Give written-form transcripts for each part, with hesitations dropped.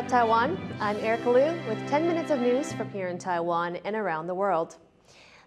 up, Taiwan? I'm Erika Liu with 10 minutes of news from here in Taiwan and around the world.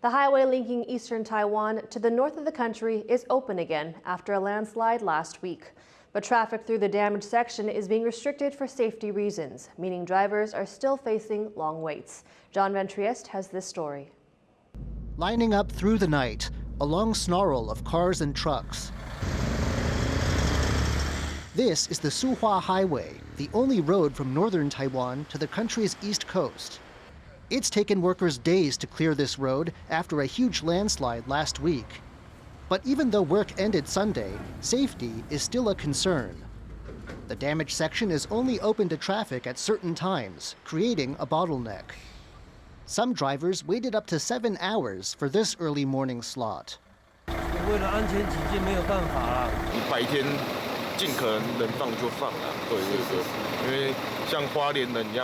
The highway linking eastern Taiwan to the north of the country is open again after a landslide last week. But traffic through the damaged section is being restricted for safety reasons, meaning drivers are still facing long waits. John Van Trieste has this story. Lining up through the night, a long snarl of cars and trucks. This is the Suhua Highway, the only road from northern Taiwan to the country's east coast. It's taken workers days to clear this road after a huge landslide last week. But even though work ended Sunday, safety is still a concern. The damaged section is only open to traffic at certain times, creating a bottleneck. Some drivers waited up to 7 hours for this early morning slot. 为了安全起见，没有办法啦。白天尽可能能放就放啦，对，因为像花莲人也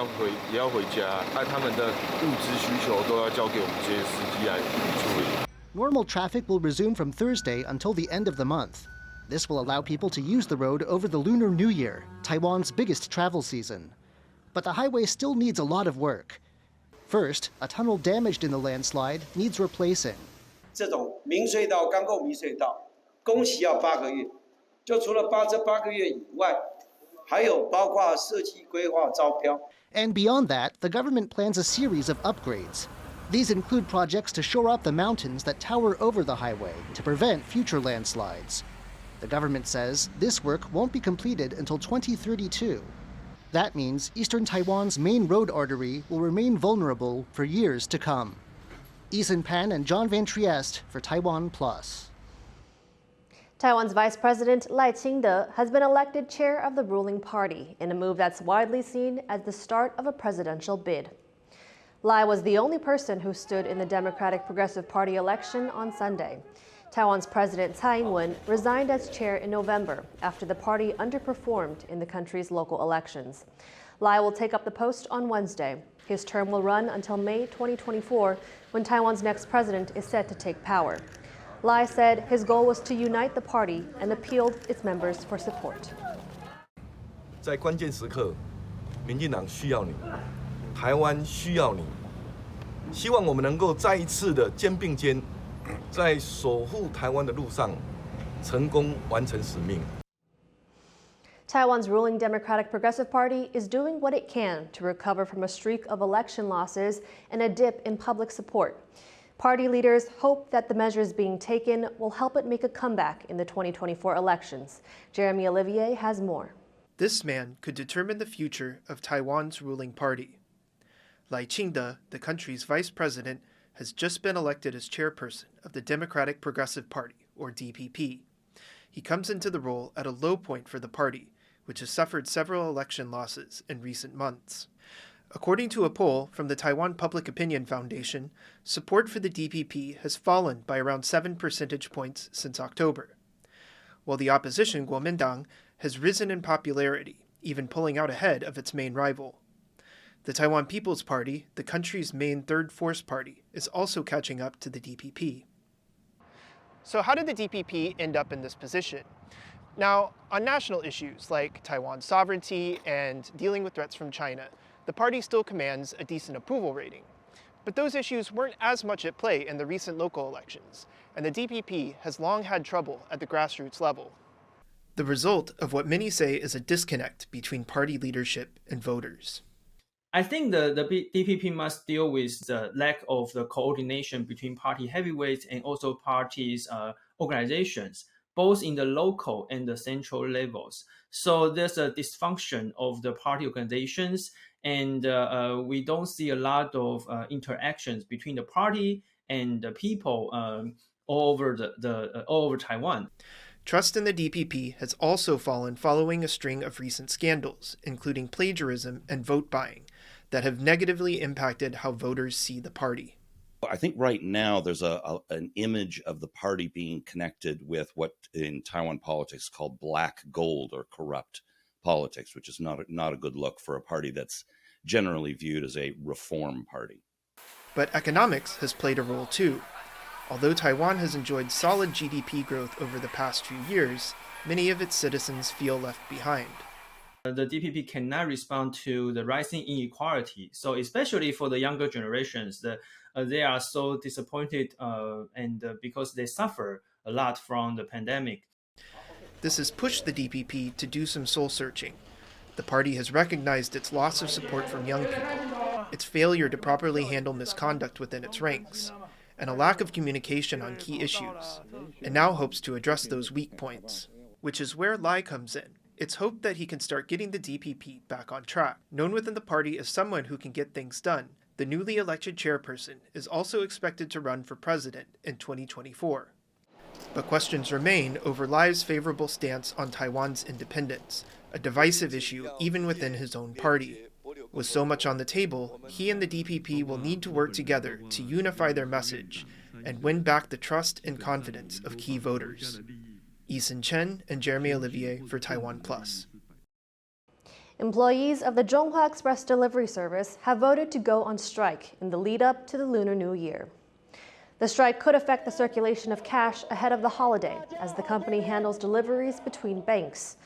要回家，他们的物资需求都要交给我们这些司机来处理。 Normal traffic will resume from Thursday until the end of the month. This will allow people to use the road over the Lunar New Year, Taiwan's biggest travel season. But the highway still needs a lot of work. First, a tunnel damaged in the landslide needs replacing. 这种明隧道、钢构明隧道，工期要8个月。就除了这8个月以外，还有包括设计规划、招标。And beyond that, the government plans a series of upgrades. These include projects to shore up the mountains that tower over the highway to prevent future landslides. The government says this work won't be completed until 2032. That means eastern Taiwan's main road artery will remain vulnerable for years to come. Ethan Pan and John Van Trieste for TaiwanPlus. Taiwan's Vice President Lai Ching-te has been elected chair of the ruling party in a move that's widely seen as the start of a presidential bid. Lai was the only person who stood in the Democratic Progressive Party election on Sunday. Taiwan's President Tsai Ing-wen resigned as chair in November after the party underperformed in the country's local elections. Lai will take up the post on Wednesday. His term will run until May 2024, when Taiwan's next president is set to take power. Lai said his goal was to unite the party and appealed its members for support. 在关键时刻，民进党需要你，台湾需要你，希望我们能够再一次的肩并肩，在守护台湾的路上，成功完成使命。 Taiwan's ruling Democratic Progressive Party is doing what it can to recover from a streak of election losses and a dip in public support. Party leaders hope that the measures being taken will help it make a comeback in the 2024 elections. Jeremy Olivier has more. This man could determine the future of Taiwan's ruling party. Lai Ching-te, the country's vice president, has just been elected as chairperson of the Democratic Progressive Party, or DPP. He comes into the role at a low point for the party, which has suffered several election losses in recent months. According to a poll from the Taiwan Public Opinion Foundation, support for the DPP has fallen by around 7 percentage points since October, while the opposition Kuomintang has risen in popularity, even pulling out ahead of its main rival. The Taiwan People's Party, the country's main third force party, is also catching up to the DPP. So how did the DPP end up in this position? Now, on national issues like Taiwan's sovereignty and dealing with threats from China, the party still commands a decent approval rating. But those issues weren't as much at play in the recent local elections, and the DPP has long had trouble at the grassroots level. The result of what many say is a disconnect between party leadership and voters. I think the DPP must deal with the lack of the coordination between party heavyweights and also parties' organizations, both in the local and the central levels. So there's a dysfunction of the party organizations, and we don't see a lot of interactions between the party and the people all over Taiwan. Trust in the DPP has also fallen following a string of recent scandals, including plagiarism and vote buying, that have negatively impacted how voters see the party. I think right now there's an image of the party being connected with what in Taiwan politics called black gold or corrupt politics, which is not a good look for a party that's generally viewed as a reform party. But economics has played a role too. Although Taiwan has enjoyed solid GDP growth over the past few years, many of its citizens feel left behind. The DPP cannot respond to the rising inequality. So especially for the younger generations, they are so disappointed because they suffer a lot from the pandemic. This has pushed the DPP to do some soul searching. The party has recognized its loss of support from young people, its failure to properly handle misconduct within its ranks, and a lack of communication on key issues, and now hopes to address those weak points, which is where Lai comes in. It's hoped that he can start getting the DPP back on track. Known within the party as someone who can get things done, the newly elected chairperson is also expected to run for president in 2024. But questions remain over Lai's favorable stance on Taiwan's independence, a divisive issue even within his own party. With so much on the table, he and the DPP will need to work together to unify their message and win back the trust and confidence of key voters. Eason Chen and Jeremy Olivier for TaiwanPlus. Employees of the Zhonghua Express delivery service have voted to go on strike in the lead-up to the Lunar New Year. The strike could affect the circulation of cash ahead of the holiday as the company handles deliveries between banks.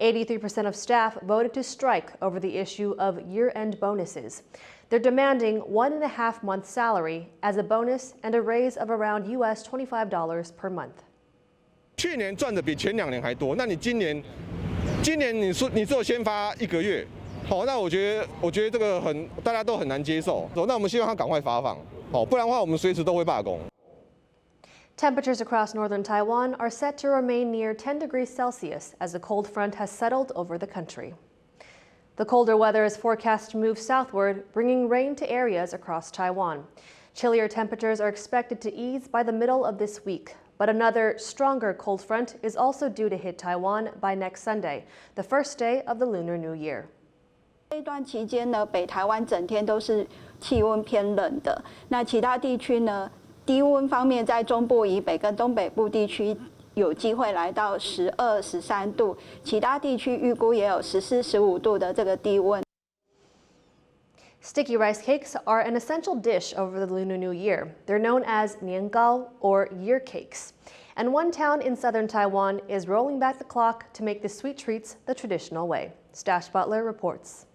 83% of staff voted to strike over the issue of year-end bonuses. They're demanding 1.5 months' salary as a bonus and a raise of around US $25 per month. 去年赚的比前2年还多，那你今年你只有先发1个月，好，那我觉得这个大家都很难接受，那我们希望他赶快发放，好，不然的话我们随时都会罢工。 Temperatures across northern Taiwan are set to remain near 10 degrees Celsius as a cold front has settled over the country. The colder weather is forecast to move southward, bringing rain to areas across Taiwan. Chillier temperatures are expected to ease by the middle of this week. But another stronger cold front is also due to hit Taiwan by next Sunday, the first day of the Lunar New Year. 这段期间呢，北台湾整天都是气温偏冷的。那其他地区呢，低温方面在中部以北跟东北部地区有机会来到12、13度，其他地区预估也有14、15度的这个低温。 Sticky rice cakes are an essential dish over the Lunar New Year. They're known as niangao or year cakes. And one town in southern Taiwan is rolling back the clock to make the sweet treats the traditional way. Stash Butler reports.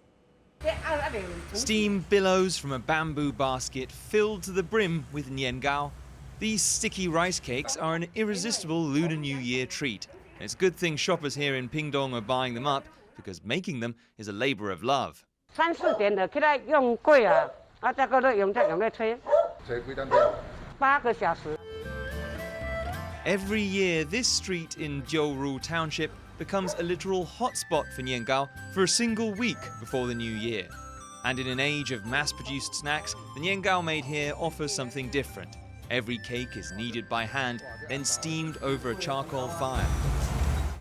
Steam billows from a bamboo basket filled to the brim with niangao. These sticky rice cakes are an irresistible Lunar New Year treat. And it's a good thing shoppers here in Pingdong are buying them up because making them is a labor of love. 3、4点就起来用粿啊，再搁咧用咧吹。吹几点钟？8个小时。 Every year, this street in Jiuru Township becomes a literal hotspot for niangao for a single week before the new year. And in an age of mass-produced snacks, the niangao made here offers something different. Every cake is kneaded by hand, then steamed over a charcoal fire.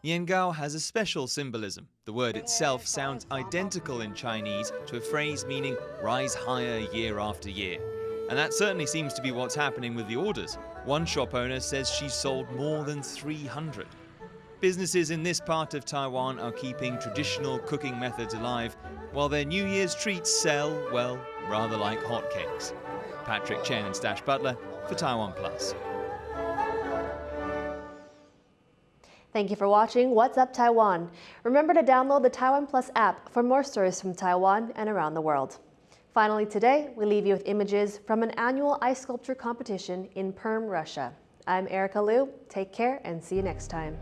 Niangao has a special symbolism. The word itself sounds identical in Chinese to a phrase meaning rise higher year after year. And that certainly seems to be what's happening with the orders. One shop owner says she's sold more than 300. Businesses in this part of Taiwan are keeping traditional cooking methods alive, while their New Year's treats sell, well, rather like hotcakes. Patrick Chen and Stash Butler for TaiwanPlus. Thank you for watching What's Up Taiwan. Remember to download the TaiwanPlus app for more stories from Taiwan and around the world. Finally today, we leave you with images from an annual ice sculpture competition in Perm, Russia. I'm Erika Liu. Take care and see you next time.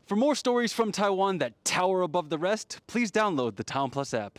For more stories from Taiwan that tower above the rest, please download the TaiwanPlus app.